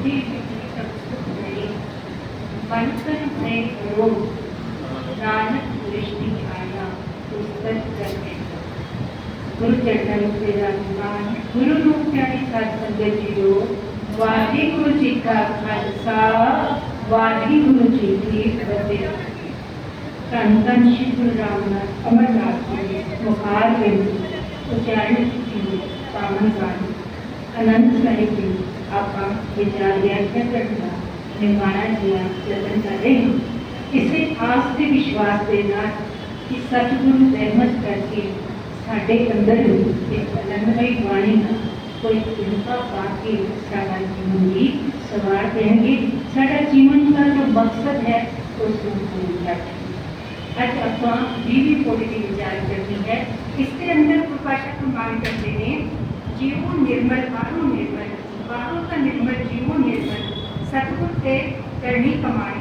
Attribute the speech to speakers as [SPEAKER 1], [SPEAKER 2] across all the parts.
[SPEAKER 1] बुद्धि सब सुख भरी, बनकर है रोग, नानक दृष्टि आया पुस्तक करके। गुरु चरण से राजमान गुरु रूप प्यारी साध संगत जीओ, वाहिगुरु जी का खालसा वाहिगुरु जी की फतेह। धन धन श्री गुरु रामदास अमरनाथ जी मुखार बिंद उच्चारण की पावन गान अनंत साहिब जी आपका विचार व्याख्या करना निर्माणा जी जतन कर रहे हैं। इसे आस से विश्वास देना कि सतगुरु रहमत करके साढ़े अंदर एक अलंगमई वाणी का कोई चिंता पाके सारा जीवन भी सवार देंगे। सारा जीवन का जो मकसद है उसको पूर्ण करते आज आप 20 पौड़ी की विचार करनी है। इसके अंदर प्रकाशा प्रमाण करते हैं जीवो निर्मल बाहरों निर्मल, बाहरों का निर्मल जीवो निर्मल, सतगुर से करनी कमाई,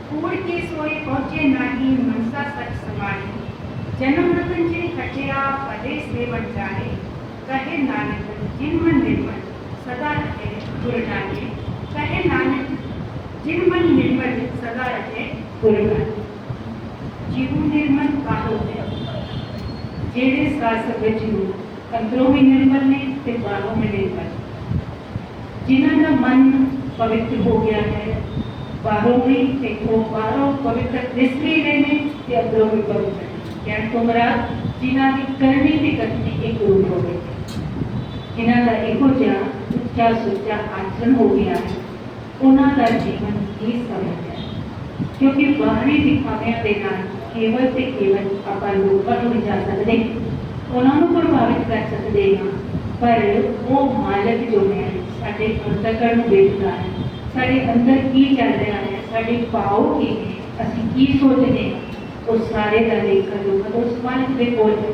[SPEAKER 1] कूड़ के सोए पहुँचे नाही मनसा सच समाई, जन्म रतन जी कटिया पदे से बन जाए, कहे नानक जिन मन निर्मल सदा रहे गुर जाने, कहे नानक जिन मन निर्मल सदा रहे गुर जाने। जीव निर्मल बाहरों है जेड़े सासक जीव अंदरों में निर्मल ने ते बाहरों में निर्मल, जिन्हों का मन पवित्र हो गया है बाहरों में देखो बाहरों पवित्र दिस भी रहने ते अंदरों में पवित्र क्या तुमरा जिन्हों की करनी की कथनी एक रूप हो गई, जिन्हों का इहो जिहा उच्चा सुच्चा आचरण हो गया है उन्होंने जीवन ही सरल है। क्योंकि बाहरी दिखावियां के नाल केवल ते केवल आपां लोकां नूं नहीं जा सकते, उन्होंने प्रभावित कर सकते हैं, पर वो मालक जो है साडे अंतकरण नूं देखदा है, साडे अंदर की चल रहा है, साडे भाव की है, असीं की सोचते हैं, उस सारे का देखकर लोग उस मालिक के कोल है।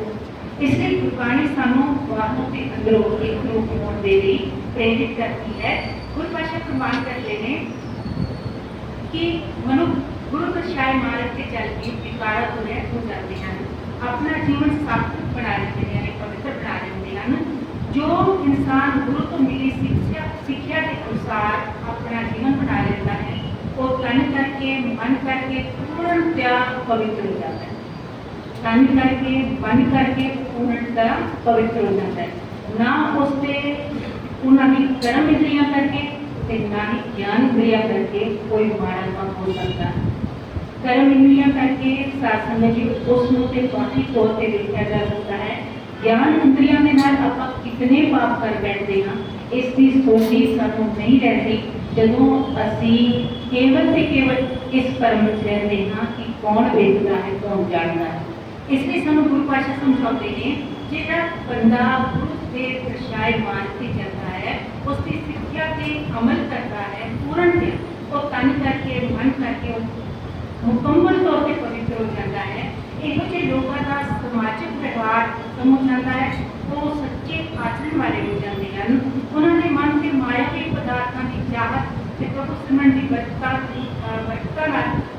[SPEAKER 1] इसलिए गुरबाणी सानू बाहरों के अंदरों एक रूप होने दे रही प्रेरित करती है। गुरु पातशाह प्रमाण करते हैं कि मनुष्य गुरु दर्शाए मार्ग के चल के विकारा तो रह हो जाते हैं, अपना जीवन सार्थक बना लेते हैं, पवित्र बना लेते हैं। जो इंसान गुरु को मिली शिक्षा के अनुसार अपना जीवन बना लेता है वो तन करके मन करके पूर्णतया पवित्र हो जाता है, तन करके मन करके पूर्णतया पवित्र हो जाता है। ना उससे उन्होंने कर्म इंद्रियां करके ना ही ज्ञान इंद्रिया करके कोई माड़ा काम हो सकता है। कर्म इंद्रिया करके शासन जी उसमें बाकी तौर पर देखा जा सकता है। ज्ञान इंद्रिया के नाल आपां कितने पाप कर बैठते हैं इसकी सोची सानू नहीं रहती जदों असीं केवल से केवल इस परम में रहते हैं कि कौन देखता है कौन जानता है। इसलिए सानू गुरु पातशाह समझाते हैं जिहड़ा बंदा गुरु के दर्शाए मार्ग से चलता है उसकी शिक्षा के अमल करता है पूर्ण वो तन करके मन करके मुकम्मल तौर पर पवित्र हो जाता है। इहो जे लोगों का समाजिक व्यवहार खत्म हो जाता है, वो सच्चे आचरण वाले हो जाते हैं। उन्होंने मन के माया के पदार्थों की चाहत प्रभु सिमरन की बचता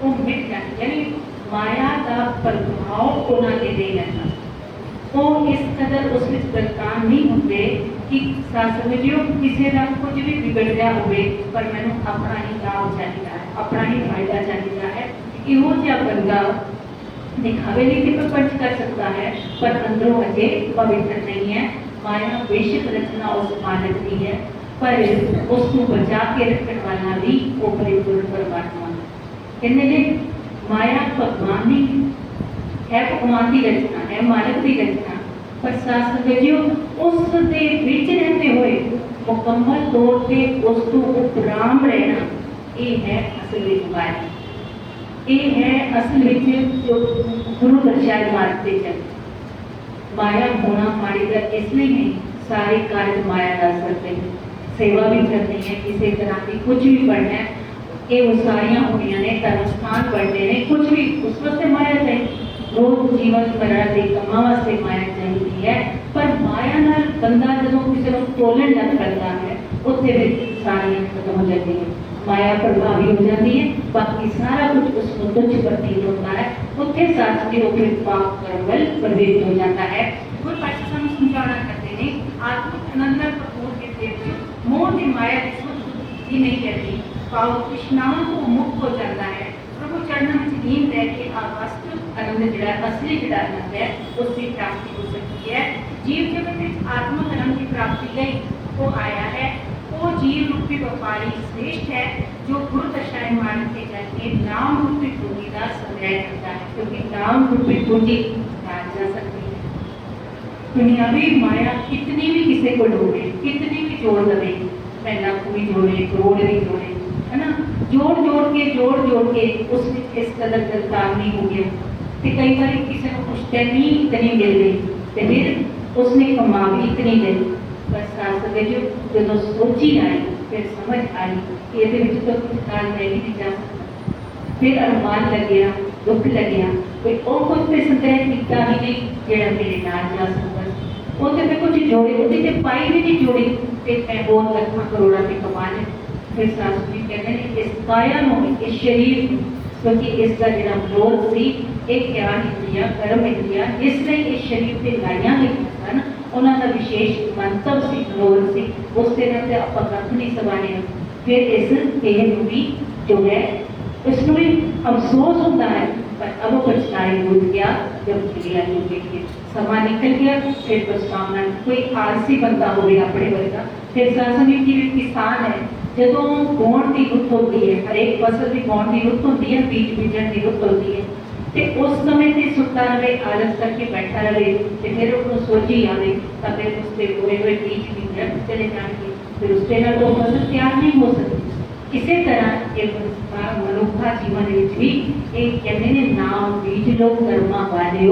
[SPEAKER 1] वो मिट जाती, यानी माया का प्रभाव उन्होंने दे रहना वो इस कदर उस गलतान नहीं होंगे कि समझियो किसी का कुछ भी बिगड़ गया होवे पर मैनू अपना ही लाभ चाहिए है, अपना ही फायदा चाहिए है। इहो जिहा बंदा दिखावे लिए तो खर्च कर सकता है पर अंदरों अजे पवित्र नहीं है। माया बेशक रचना उस मालिक की है पर उसको बचा के रखने वाला भी वो परिपूर्ण परमात्मा कहने ने माया भगवान ही है, भगवान की रचना है, मालिक की रचना पर शास्त्र जो उस दे विच रहते हुए मुकम्मल तौर पे उस तो उपराम रहना ये है असल विच माया, ये है असल विच जो गुरु दर्शाए मार्ग से चल। माया होना माड़ी का इसलिए नहीं सारे कार्य माया का करते हैं, सेवा भी करनी है किसी तरह की कुछ भी पढ़ना है ये वो सारिया होनी ने धर्म स्थान पढ़ने ने कुछ भी उस वास्ते माया चाहिए, रोज जीवन मरण के कमां वास्ते माया चाहिए है। पर माया नाल बंदा जो किसी को तोलन लग करता है उत्थे सारियां खत्म हो जाती है, माया प्रभावी हो जाती है, बाकी सारा कुछ उसको तुच्छ प्रतीत होता है, उत्थे साथ के ऊपर पाप कर्म बल प्रवृत्त हो जाता है। गुरु पातशाह समझाना करते हैं आत्मिक आनंद कपूर के देव मोह की माया सिद्धि नहीं करती, भाव तृष्णावां को मुक्त हो जाता है, प्रभु चरणों में लीन रह के वास्तविक आनंद जिहड़ा असली जिहड़ा आनंद है उसकी प्राप्ति हो सकती है। जीव जगत में आत्मक आनंद की प्राप्ति लई वो आया है, वो जीव रूपी व्यापारी श्रेष्ठ है जो गुरु दशाएं मान के जाके नाम रूपी पूंजी का संग्रह करता है, क्योंकि नाम रूपी पूंजी जान जा सकती है। दुनियावी माया कितनी भी किसी को डोरे, कितनी भी जोड़ लगे, मैं लाख भी जोड़े, करोड़ भी जोड़े, है ना, जोड़ के उसमें इस कदर गलतार नहीं हो गया। तो कई बार किसी को कुछ नहीं इतनी मिल गई, तो फिर उसने कमा भी इतनी गई, बस शास्त्र जो जो सोची आई, फिर समझ आई कि ये तो कुछ नाल मैं भी नहीं जा सकता, फिर अरमान लग गया, दुख लग गया, कोई और कुछ तो संग्रह किया ही नहीं जेड़ा मेरे नाल जा सकता। वो तो मैं कुछ जोड़े, वो तो पाई भी नहीं जोड़ी, फिर मैं बहुत लाखों करोड़ों में कमा ले। फिर शास्त्र जी कहते हैं इस काया में, इस शरीर में, क्योंकि इसका जिहड़ा विरोध सी एक ज्ञान इंद्रिया, कर्म इंद्रिया, इसलिए इस शरीर पे लाइया गई ना, उन्होंने विशेष मंतव से विरोध से उससे ना तो आप कख नहीं सवाने। फिर इस देह भी जो है उसमें भी अफसोस होता है, पर अब पछताए भूल गया जब क्रिया के समा निकल गया, फिर पछताना। कोई आलसी बंदा हो गया अपने वर्गा, फिर सासनी की किसान है, जो बोण की रुत होती है, हर एक फसल की बोण की रुत होती है, बीज बीजन की रुत होती है, तो उस समय से सुता रहे, आलस करके बैठा रहे, तो फिर उसको सोची आवे, तब फिर उसके बोए हुए बीज बीजन चले जाएंगे, फिर उसके ना वो फसल तैयार नहीं हो सकती। इसी तरह एक मनुखा जीवन भी एक कहते ने नाम बीज लो कर्मा वाले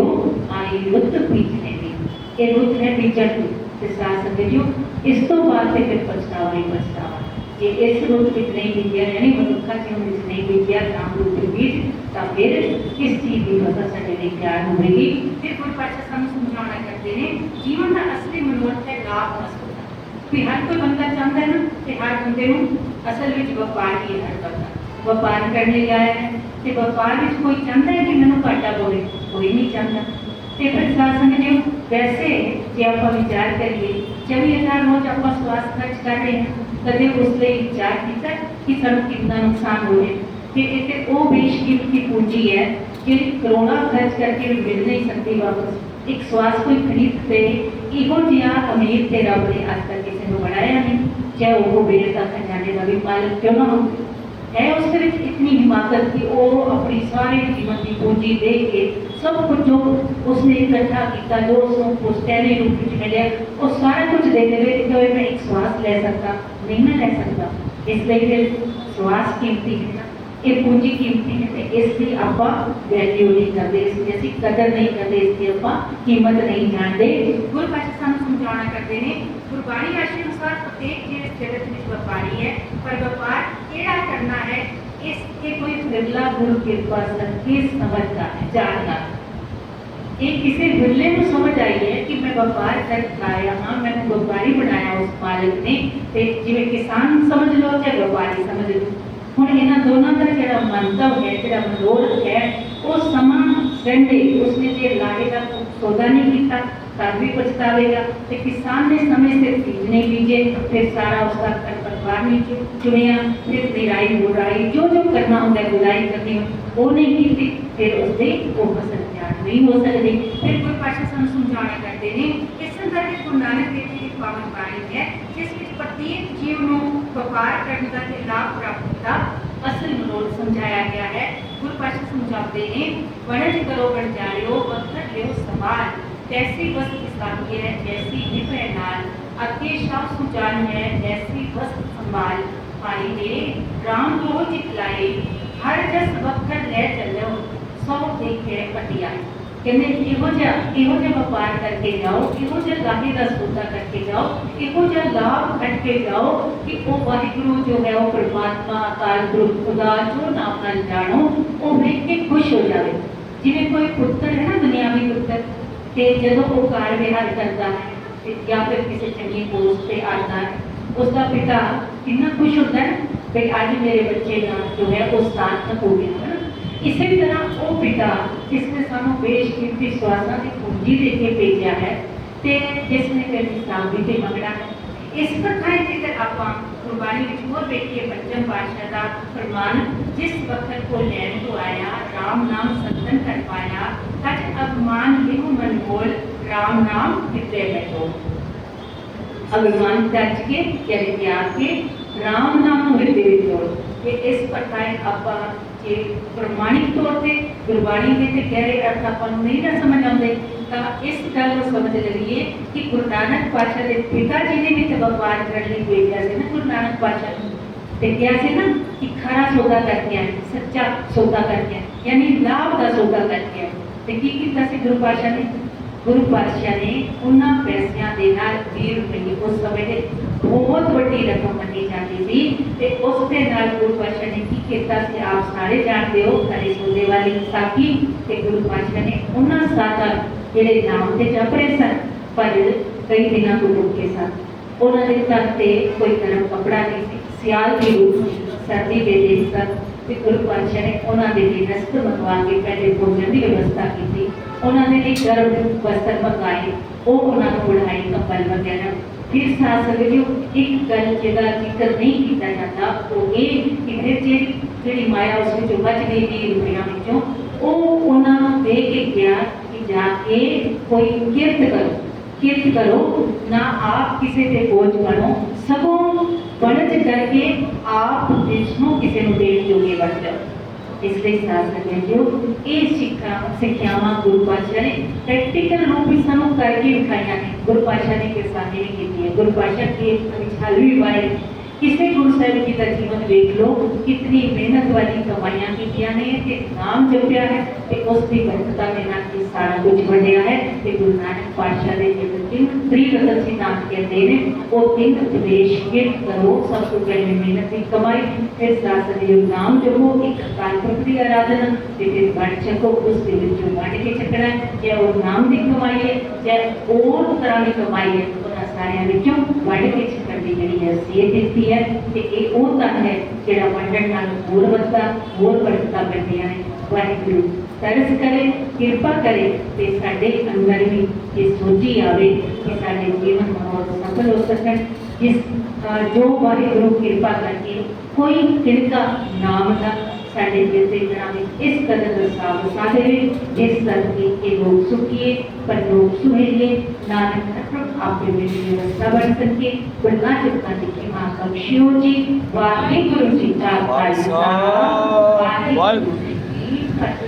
[SPEAKER 1] आई रुत बीजने भी, ये रुत ने बीजन तो शासन जो इस तो बाद से फिर पछतावा ही पछतावा, ये इस रूप में नहीं बीजिया, यानी मनुखा जीवन में नहीं बीजिया नाम रूप बीज, तब फिर किस चीज की फसल सके नहीं तैयार होगी। फिर कोई पाछा हम समझाना करते हैं जीवन का असली मनोरथ है लाभ का सोना, कि हर कोई बंदा चाहता है ना कि हर बंदे असल में व्यापार ही है, हर बंदा व्यापार करने गया है, तो व्यापार में कोई चाहता है कि मैंने घाटा पवे, कोई नहीं चाहता। तो फिर शासन जो वैसे जो आप विचार करिए 24,000 रोज आप स्वास्थ्य खर्च कर रहे हैं, कदे उसने विचार किया कि सानू कितना नुकसान हो रहा, फिर एक वो बेशकीमती पूंजी है जो करोड़ा खर्च करके भी मिल नहीं सकती वापस। एक स्वास्थ्य कोई खरीदते इहो जिहा अमीर ते रब ने आज तक किसी को बनाया नहीं, चाहे वो बेड़ का खजाने का भी मालिक क्यों ना हो, है उसके इतनी हिमाकत कि वो अपनी सारी जीवन की पूंजी दे के सब कुछ जो उसने इकट्ठा किया, जो उसको पुश्तैनी रूप में मिले, वो सारा कुछ देते हुए जो मैं एक श्वास ले सकता नहीं ना ले सकता, इसलिए फिर श्वास कीमती है ना, ये पूंजी कीमती है, तो इसकी आप वैल्यू नहीं करते, इसकी कदर नहीं करते, इसकी आप कीमत नहीं जानते। गुरु पातशाह सानू समझाना करते हैं गुरबाणी राशि अनुसार प्रत्येक जीव जगत में व्यापारी है, पर व्यापार केड़ा करना है इसके कोई बिरला गुरु कृपा सबकी समझता है जानता। एक किसी बिरले को समझ आई है कि मैं व्यापार कर लाया, हाँ मैंने व्यापारी बनाया उस मालिक ने, जिਵੇਂ किसान समझ लो चाहे व्यापारी समझ लो। ਹੁਣ ਇਹਨਾਂ ਦੋਨਾਂ ਦਾ ਜਿਹੜਾ ਮੰਤਵ ਹੈ, ਜਿਹੜਾ ਮਨੋਰਥ ਹੈ, ਉਹ ਸਮਾਂ ਰਹਿੰਦੇ ਉਸਨੇ ਜੇ ਲਾਹੇ ਦਾ सौदा नहीं किया तब भी पछतावेगा, तो किसान ने समय से बीज नहीं बीजे, फिर सारा उसका खरपतवार नहीं चुनिया, फिर निराई गुड़ाई जो जो करना होता है गुड़ाई करनी वो नहीं की, फिर उससे वो फसल तैयार नहीं हो सकती। फिर कोई पातशाह सानू समझाना करते हैं इस संदर्भ में गुरु नानक देव जी की पावन बाणी है जिस विच प्रत्येक जीव को व्यापार करने का ते लाभ प्राप्ति का असल मनोरथ समझाया गया है। गुरु पातशाह समझाते हैं वणज करो बंजारियो वक्त लियो संभाल, जैसी वस्तु साथी है जैसी निभ है नाल, अति शाह सुजान है जैसी वस्तु संभाल, पाई ने राम को जितलाए हर जस वक्त ले चलो सौ देखे पटियाई। कहते इहो जिहा व्यापार करके जाओ, इहो जिहा लाहे का सौदा करके जाओ, इहो जिहा लाभ कट के जाओ कि वो वाहिगुरु जो है वो परमात्मा अकाल पुरख खुदा जो नाम नाल जानो वो देख के खुश हो जाए। जिवें कोई पुत्र है ना दुनियावी पुत्र, ते जदों वो कार विहार करता है या फिर किसी चंगी पोस्ट पे आता है, उसका पिता कितना खुश होता है कि आज मेरे बच्चे का जो है वो सार्थक हो गया है ना। इसी तरह वो पिता जिसने सानू बेशकीमती श्वासां की पूंजी दे के भेजा है, ते जिसने फिर हिसाब भी ते मंगना है, इस प्रकार जेकर आपां गुरबाणी विच होर देखिए पंचम पातशाह दा फरमान जिस वक्त को लैन तो आया राम नाम संतन कर पाया तज अभिमान लिहु मन बोल राम नाम किते बैठो। अभिमान तज के या त्याग के राम नाम हृदय विच जोड़ कि इस प्रकार आपां जे प्रमाणिक तौर पर गुरबाणी के ते गहरे अर्थ आपां नूं नहीं ना समझ आउंदे तां इस गल नूं समझ लईए कि गुरु नानक पातशाह दे पिता जी ने भी व्यापार करने लई भेजा सी ना गुरु नानक पातशाह नूं ते कहा सी ना कि खरा सौदा करके आए सच्चा सौदा करके आए यानी लाभ का सौदा करके आए ते की कीता सी गुरु पातशाह ने उन्हां पैसिਆਂ ਦੇ ਨਾਲ 20 रुपए उस समय ਦੇ बहुत वड्डी रकम मनी जाती थी ते उस दे नाल गुरु पातशाह ने की कीता सी आप सारे जानते हो खरे सौदे वाली साखी ते गुरु पातशाह ने उन्हां सादा ਜਿਹੜੇ ਨਾਮ ਤੇ ਜਪ ਰਹੇ ਸਨ ਪਰ ਕਈ ਦਿਨਾਂ ਤੋਂ ਭੁੱਖੇ ਸਨ। ਉਹਨਾਂ ਦੇ ਤਨ ਤੇ ਕੋਈ ਗਰਮ ਕੱਪੜਾ ਨਹੀਂ ਸੀ, ਸਿਆਲ ਦੀ ਰੁੱਤ ਸੀ, ਸਰਦੀ ਦੇ ਦਿਨ ਸਨ ਤੇ ਗੁਰੂ ਪਾਤਸ਼ਾਹ ਨੇ ਉਹਨਾਂ ਦੇ ਲਈ ਰਸਤ ਮੰਗਵਾ ਕੇ ਪਹਿਲੇ ਭੋਜਨ ਦੀ ਵਿਵਸਥਾ ਕੀਤੀ। ਉਹਨਾਂ ਦੇ ਲਈ ਗਰਮ ਵਸਤਰ ਮੰਗਾਏ, ਉਹ ਉਹਨਾਂ ਨੂੰ ਉੜਾਏ ਕੰਬਲ ਵਗੈਰਾ। ਫਿਰ ਸਾਥ ਸੰਗਤਿਓ ਇੱਕ ਗੱਲ ਜਿਹਦਾ ਜ਼ਿਕਰ ਨਹੀਂ ਕੀਤਾ ਜਾਂਦਾ ਉਹ ਇਹ ਕਿ ਫਿਰ ਜਿਹੜੀ ਮਾਇਆ ਉਸ ਵਿੱਚੋਂ ਬਚ ਗਈ 20 ਰੁਪਈਆਂ ਵਿੱਚੋਂ ਉਹ ਉਹਨਾਂ ਨੂੰ ਦੇ ਕੇ ਗਿਆ जाके कोई किरत करो ना आप किसी से बोझ बनो सगों बनज करके आप जिसनों किसी को देण जोगे बन जाओ। इसलिए शास्त्र जो ये सिक्ख्यावां गुरु पातशाह ने प्रैक्टिकल रूप में सानू करके दिखाइया ने। गुरु पातशाह ने किसानी ने की है, गुरु पातशाह की हलवी वाले किसी गुरु साहिब जी का जीवन देख लो कितनी मेहनत वाली कमाइयां कीतियां ने ते नाम जपया है ते उसकी बरकतां दे नाल की सारा कुछ बढ़िया है। ते गुरु नानक पातशाह दे जीवन दिन त्रिरत्न सिद्धांत कहते हैं वो तीन उपदेश के करो सब तो पहले मेहनत की कमाई फिर शास्त्र योग नाम जपो एक अकाल पुरख की आराधना ते फिर बण छको उस दे विचों वंड के छकना चाहे वो नाम की कमाई है चाहे और तरह की कमाई है उन्हां सारियां विचों वंड के छकण दी जिहड़ी हैसियत दित्ती है ते एक वो तन है जिहड़ा वंडण नाल होर वधदा होर बरकतां बढ़दियां ने। वाहिगुरू तरस करे कृपा करे ते साडे अंदर भी ये सोची आवे कि साडे जीवन और सफल हो सकन। जिस जो वाहिगुरू कृपा करके कोई तिनका नाम का साडे दिल दे घरां विच इस कदर रसा वसा देवे जिस करके के लोग सुखिए पर लोग सुहेलिए नानक प्रभु आपे मेरी व्यवस्था बन सके। बड़ा चित्ता की मां बख्शियो जी। वाहिगुरू जी का खालसा वाहिगुरू जी की फतेह।